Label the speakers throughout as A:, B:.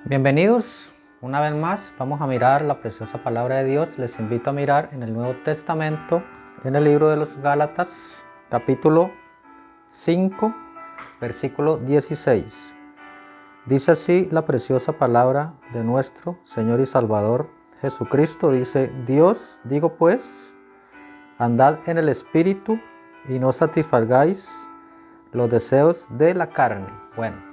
A: Bienvenidos una vez más, vamos a mirar la preciosa palabra de Dios. Les invito a mirar en el Nuevo Testamento, en el libro de los Gálatas, capítulo 5, versículo 16. Dice así la preciosa palabra de nuestro Señor y Salvador Jesucristo. Dice: Dios, digo pues, andad en el Espíritu y no satisfagáis los deseos de la carne. Bueno,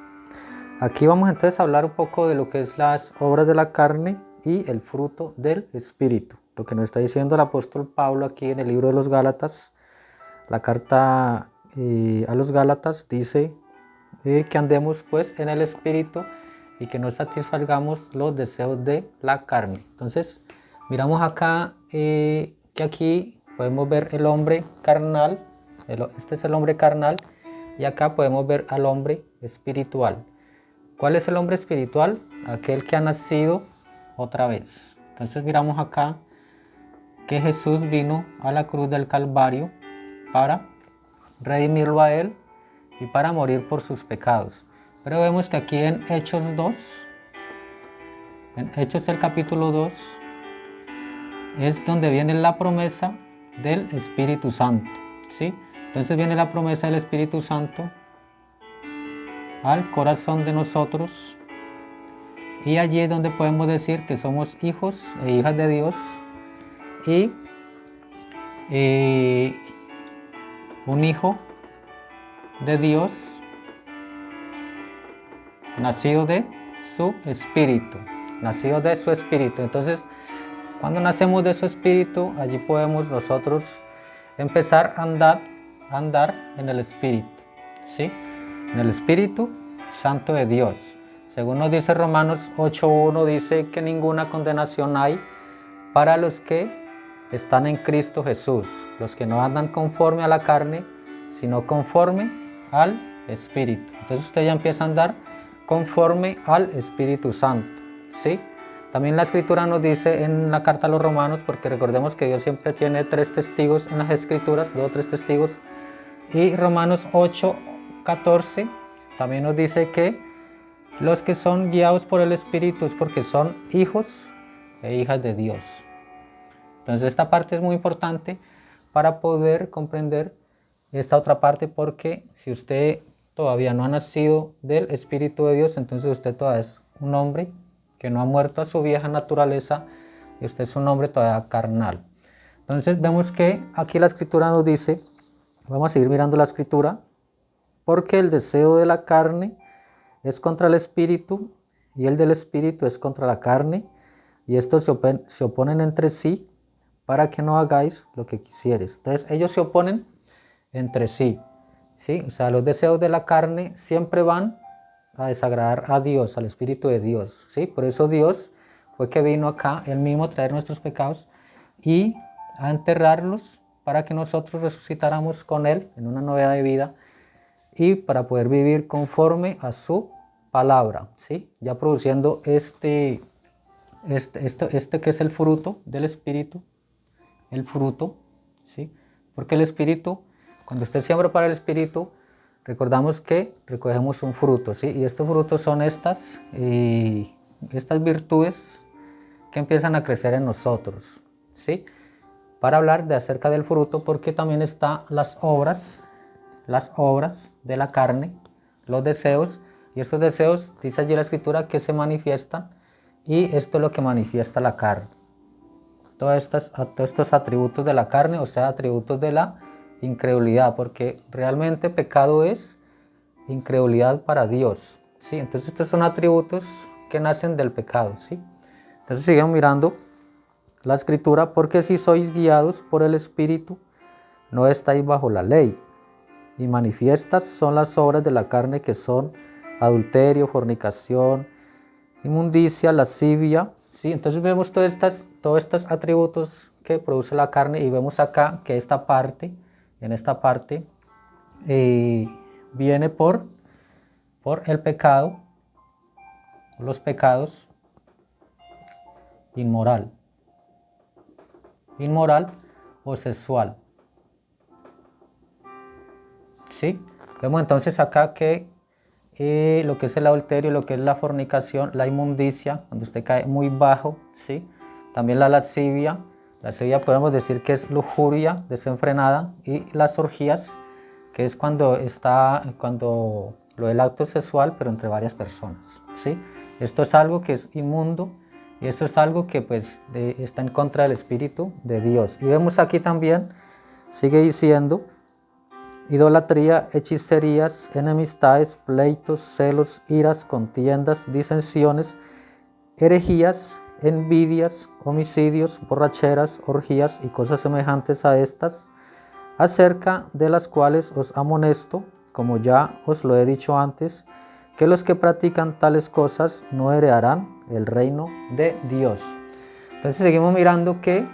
A: aquí vamos entonces a hablar un poco de lo que es las obras de la carne y el fruto del Espíritu. Lo que nos está diciendo el apóstol Pablo aquí en el libro de los Gálatas, la carta a los Gálatas dice que andemos pues en el Espíritu y que no satisfagamos los deseos de la carne. Entonces miramos acá que aquí podemos ver el hombre carnal, este es el hombre carnal, y acá podemos ver al hombre espiritual. ¿Cuál es el hombre espiritual? Aquel que ha nacido otra vez. Entonces miramos acá que Jesús vino a la cruz del Calvario para redimirlo a él y para morir por sus pecados. Pero vemos que aquí en Hechos 2, en Hechos el capítulo 2, es donde viene la promesa del Espíritu Santo, ¿sí? Entonces viene la promesa del Espíritu Santo al corazón de nosotros. Y allí es donde podemos decir que somos hijos e hijas de Dios. Y un hijo de Dios nacido de su espíritu. Nacido de su espíritu. Entonces, cuando nacemos de su espíritu, allí podemos nosotros empezar a andar en el espíritu, ¿sí? En el Espíritu Santo de Dios. Según nos dice Romanos 8:1, dice que ninguna condenación hay para los que están en Cristo Jesús, los que no andan conforme a la carne, sino conforme al Espíritu. Entonces usted ya empieza a andar conforme al Espíritu Santo, ¿sí? También la Escritura nos dice en la carta a los Romanos, porque recordemos que Dios siempre tiene 3 testigos en las Escrituras, 2 o 3 testigos, y Romanos 8:14 también nos dice que los que son guiados por el Espíritu es porque son hijos e hijas de Dios. Entonces esta parte es muy importante para poder comprender esta otra parte, porque si usted todavía no ha nacido del Espíritu de Dios, entonces usted todavía es un hombre que no ha muerto a su vieja naturaleza y usted es un hombre todavía carnal. Entonces vemos que aquí la Escritura nos dice, vamos a seguir mirando la Escritura, porque el deseo de la carne es contra el Espíritu y el del Espíritu es contra la carne, y estos se oponen entre sí para que no hagáis lo que quisieres. Entonces ellos se oponen entre sí, ¿sí? O sea, los deseos de la carne siempre van a desagradar a Dios, al Espíritu de Dios, ¿sí? Por eso Dios fue que vino acá, Él mismo, a traer nuestros pecados y a enterrarlos para que nosotros resucitáramos con Él en una novedad de vida y para poder vivir conforme a su palabra, ¿sí? Ya produciendo este que es el fruto del Espíritu, el fruto, ¿sí? Porque el Espíritu, cuando usted siembra para el Espíritu, recordamos que recogemos un fruto, ¿sí? Y estos frutos son estas virtudes que empiezan a crecer en nosotros, ¿sí? Para hablar de acerca del fruto, porque también están las obras de la carne, los deseos, y estos deseos, dice allí la Escritura, que se manifiestan, y esto es lo que manifiesta la carne. Todos estos atributos de la carne, o sea, atributos de la incredulidad, porque realmente pecado es incredulidad para Dios, ¿sí? Entonces estos son atributos que nacen del pecado, ¿sí? Entonces sigamos mirando la Escritura, porque si sois guiados por el Espíritu, no estáis bajo la ley. Y manifiestas son las obras de la carne, que son adulterio, fornicación, inmundicia, lascivia, ¿sí? Entonces vemos todos estos atributos que produce la carne, y vemos acá que en esta parte viene por el pecado, los pecados inmoral o sexual, ¿sí? Vemos entonces acá que lo que es el adulterio, lo que es la fornicación, la inmundicia, cuando usted cae muy bajo, ¿sí? También la lascivia podemos decir que es lujuria desenfrenada, y las orgías, que es cuando lo del acto sexual, pero entre varias personas, ¿sí? Esto es algo que es inmundo, y esto es algo que pues está en contra del Espíritu de Dios. Y vemos aquí también, sigue diciendo, idolatría, hechicerías, enemistades, pleitos, celos, iras, contiendas, disensiones, herejías, envidias, homicidios, borracheras, orgías y cosas semejantes a estas, acerca de las cuales os amonesto, como ya os lo he dicho antes, que los que practican tales cosas no heredarán el reino de Dios. Entonces seguimos mirando que,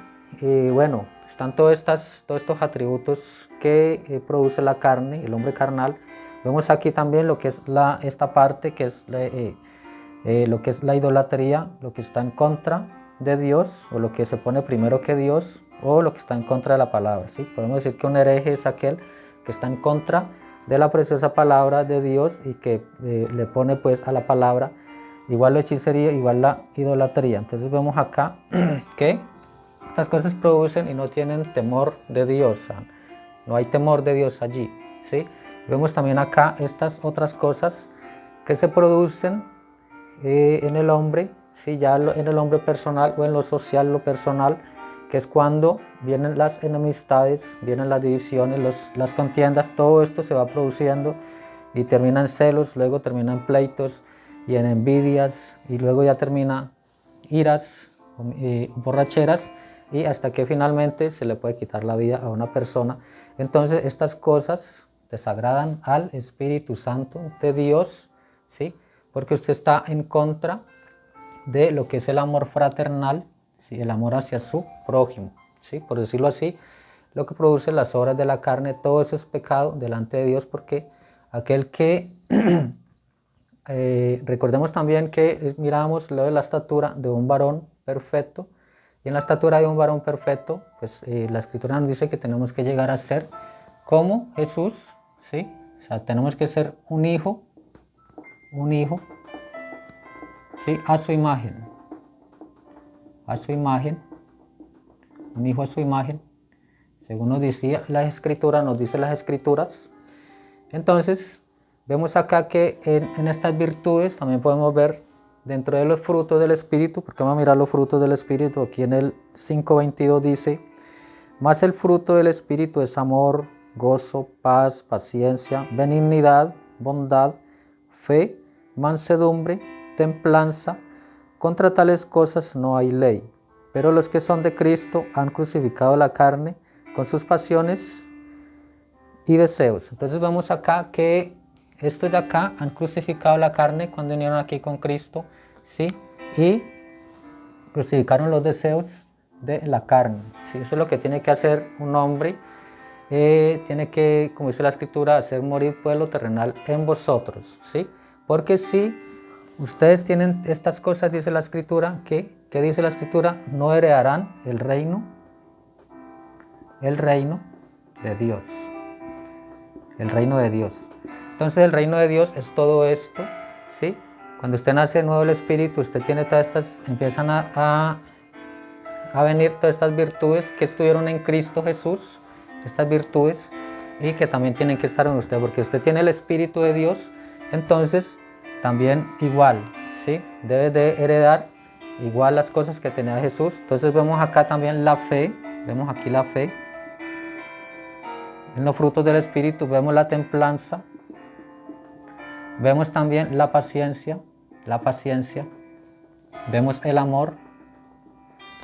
A: bueno, están todos estos atributos que produce la carne, el hombre carnal. Vemos aquí también lo que es esta parte, que es lo que es la idolatría, lo que está en contra de Dios, o lo que se pone primero que Dios, o lo que está en contra de la palabra, ¿sí? Podemos decir que un hereje es aquel que está en contra de la preciosa palabra de Dios y que le pone pues a la palabra igual la hechicería, igual la idolatría. Entonces vemos acá que estas cosas producen y no tienen temor de Dios, o sea, no hay temor de Dios allí, ¿sí? Vemos también acá estas otras cosas que se producen en el hombre, ¿sí? Ya en el hombre personal o en lo social, lo personal, que es cuando vienen las enemistades, vienen las divisiones, las contiendas, todo esto se va produciendo y termina en celos, luego termina en pleitos y en envidias, y luego ya termina iras, borracheras, y hasta que finalmente se le puede quitar la vida a una persona. Entonces estas cosas desagradan al Espíritu Santo de Dios, ¿sí? Porque usted está en contra de lo que es el amor fraternal, ¿sí? El amor hacia su prójimo, ¿sí? Por decirlo así, lo que produce las obras de la carne, todo eso es pecado delante de Dios, porque aquel que, recordemos también que miramos lo de la estatura de un varón perfecto, y en la estatura de un varón perfecto, pues la Escritura nos dice que tenemos que llegar a ser como Jesús, ¿sí? O sea, tenemos que ser un hijo, ¿sí? A su imagen, un hijo a su imagen, según nos dice las Escrituras. Entonces, vemos acá que en estas virtudes también podemos ver dentro de los frutos del Espíritu, porque vamos a mirar los frutos del Espíritu. Aquí en el 5:22 dice, mas el fruto del Espíritu es amor, gozo, paz, paciencia, benignidad, bondad, fe, mansedumbre, templanza. Contra tales cosas no hay ley. Pero los que son de Cristo han crucificado la carne con sus pasiones y deseos. Entonces vemos acá que estos de acá han crucificado la carne cuando vinieron aquí con Cristo, ¿sí? Y crucificaron los deseos de la carne, ¿sí? Eso es lo que tiene que hacer un hombre. Tiene que, como dice la Escritura, hacer morir pueblo terrenal en vosotros, ¿sí? Porque si ustedes tienen estas cosas, dice la Escritura, ¿qué dice la Escritura? No heredarán el reino de Dios. El reino de Dios. Entonces el reino de Dios es todo esto, ¿sí? Cuando usted nace de nuevo el Espíritu, usted tiene todas estas, empiezan a venir todas estas virtudes que estuvieron en Cristo Jesús, estas virtudes, y que también tienen que estar en usted, porque usted tiene el Espíritu de Dios. Entonces también igual, ¿sí? Debe de heredar igual las cosas que tenía Jesús. Entonces vemos acá también la fe, vemos aquí la fe. En los frutos del Espíritu vemos la templanza, vemos también la paciencia, vemos el amor,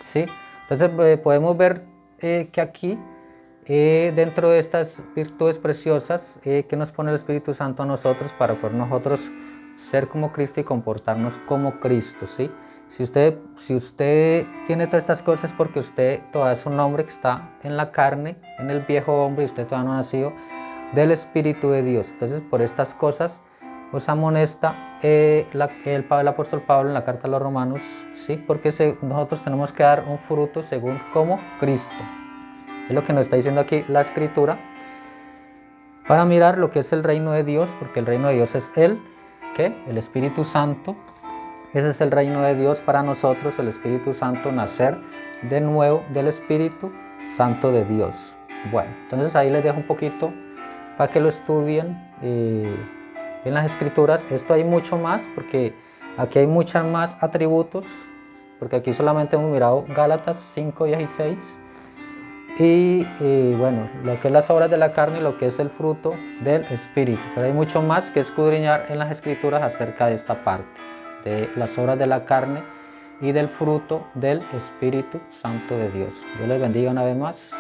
A: ¿sí? Entonces podemos ver que aquí, dentro de estas virtudes preciosas que nos pone el Espíritu Santo a nosotros, para poder nosotros ser como Cristo y comportarnos como Cristo, ¿sí? Si usted tiene todas estas cosas, porque usted todavía es un hombre que está en la carne, en el viejo hombre, y usted todavía no ha nacido del Espíritu de Dios. Entonces, por estas cosas os amonesta el apóstol Pablo en la carta a los Romanos, ¿sí? Porque nosotros tenemos que dar un fruto según como Cristo. Es lo que nos está diciendo aquí la Escritura, para mirar lo que es el reino de Dios, porque el reino de Dios es Él. ¿qué? El Espíritu Santo. Ese es el reino de Dios para nosotros, el Espíritu Santo, nacer de nuevo del Espíritu Santo de Dios. Bueno, entonces ahí les dejo un poquito para que lo estudien en las Escrituras. Esto hay mucho más, porque aquí hay muchos más atributos, porque aquí solamente hemos mirado Gálatas 5:16. Y bueno, lo que es las obras de la carne y lo que es el fruto del Espíritu. Pero hay mucho más que escudriñar en las Escrituras acerca de esta parte, de las obras de la carne y del fruto del Espíritu Santo de Dios. Dios les bendiga una vez más.